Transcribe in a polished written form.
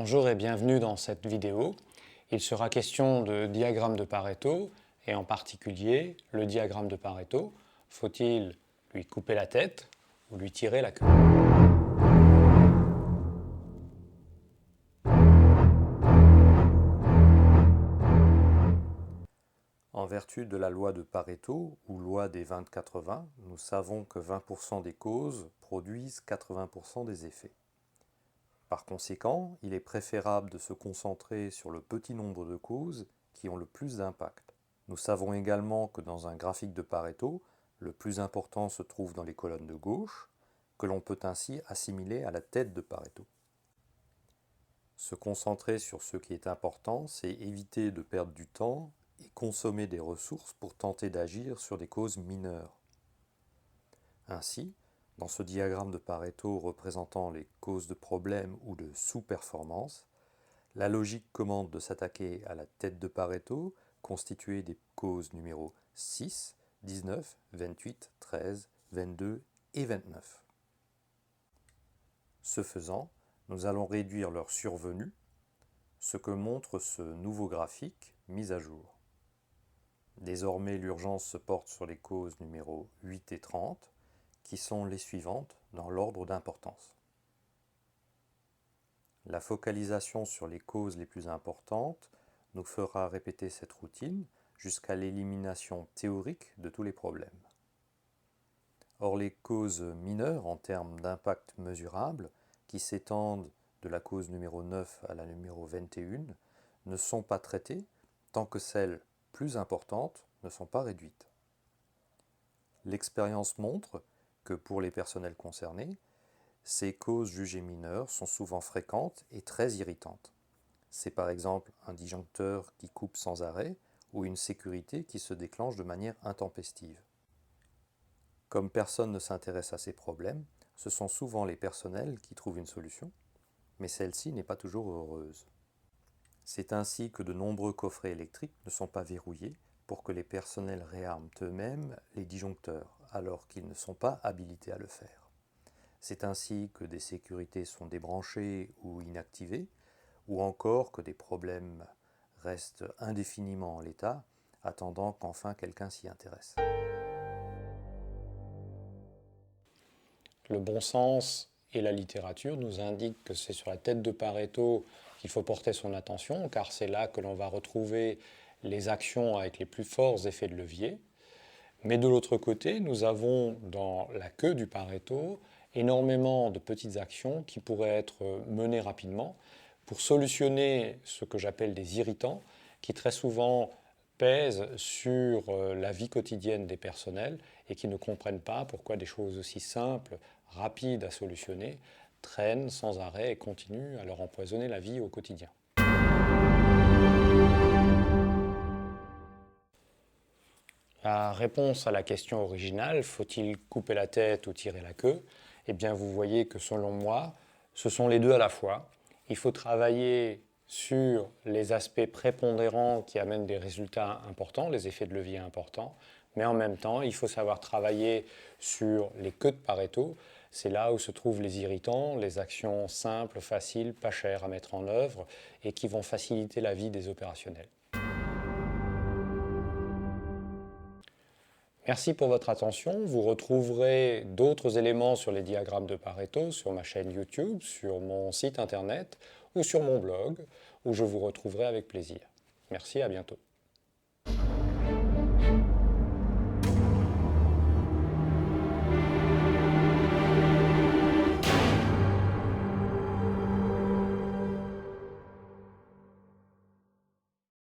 Bonjour et bienvenue dans cette vidéo. Il sera question de diagramme de Pareto et en particulier le diagramme de Pareto. Faut-il lui couper la tête ou lui tirer la queue? En vertu de la loi de Pareto, ou loi des 20-80, nous savons que 20% des causes produisent 80% des effets. Par conséquent, il est préférable de se concentrer sur le petit nombre de causes qui ont le plus d'impact. Nous savons également que dans un graphique de Pareto, le plus important se trouve dans les colonnes de gauche, que l'on peut ainsi assimiler à la tête de Pareto. Se concentrer sur ce qui est important, c'est éviter de perdre du temps et consommer des ressources pour tenter d'agir sur des causes mineures. Ainsi, dans ce diagramme de Pareto représentant les causes de problèmes ou de sous-performance, la logique commande de s'attaquer à la tête de Pareto, constituée des causes numéros 6, 19, 28, 13, 22 et 29. Ce faisant, nous allons réduire leur survenue, ce que montre ce nouveau graphique mis à jour. Désormais, l'urgence se porte sur les causes numéros 8 et 30, qui sont les suivantes dans l'ordre d'importance. La focalisation sur les causes les plus importantes nous fera répéter cette routine jusqu'à l'élimination théorique de tous les problèmes. Or, les causes mineures en termes d'impact mesurable, qui s'étendent de la cause numéro 9 à la numéro 21, ne sont pas traitées tant que celles plus importantes ne sont pas réduites. L'expérience montre que pour les personnels concernés, ces causes jugées mineures sont souvent fréquentes et très irritantes. C'est par exemple un disjoncteur qui coupe sans arrêt ou une sécurité qui se déclenche de manière intempestive. Comme personne ne s'intéresse à ces problèmes, ce sont souvent les personnels qui trouvent une solution, mais celle-ci n'est pas toujours heureuse. C'est ainsi que de nombreux coffrets électriques ne sont pas verrouillés pour que les personnels réarment eux-mêmes les disjoncteurs, alors qu'ils ne sont pas habilités à le faire. C'est ainsi que des sécurités sont débranchées ou inactivées, ou encore que des problèmes restent indéfiniment en l'état, attendant qu'enfin quelqu'un s'y intéresse. Le bon sens et la littérature nous indiquent que c'est sur la tête de Pareto qu'il faut porter son attention, car c'est là que l'on va retrouver les actions avec les plus forts effets de levier. Mais de l'autre côté, nous avons dans la queue du Pareto énormément de petites actions qui pourraient être menées rapidement pour solutionner ce que j'appelle des irritants qui très souvent pèsent sur la vie quotidienne des personnels et qui ne comprennent pas pourquoi des choses aussi simples, rapides à solutionner, traînent sans arrêt et continuent à leur empoisonner la vie au quotidien. La réponse à la question originale, faut-il couper la tête ou tirer la queue? Eh bien, vous voyez que selon moi, ce sont les deux à la fois. Il faut travailler sur les aspects prépondérants qui amènent des résultats importants, les effets de levier importants, mais en même temps, il faut savoir travailler sur les queues de Pareto. C'est là où se trouvent les irritants, les actions simples, faciles, pas chères à mettre en œuvre et qui vont faciliter la vie des opérationnels. Merci pour votre attention. Vous retrouverez d'autres éléments sur les diagrammes de Pareto sur ma chaîne YouTube, sur mon site internet ou sur mon blog où je vous retrouverai avec plaisir. Merci, à bientôt.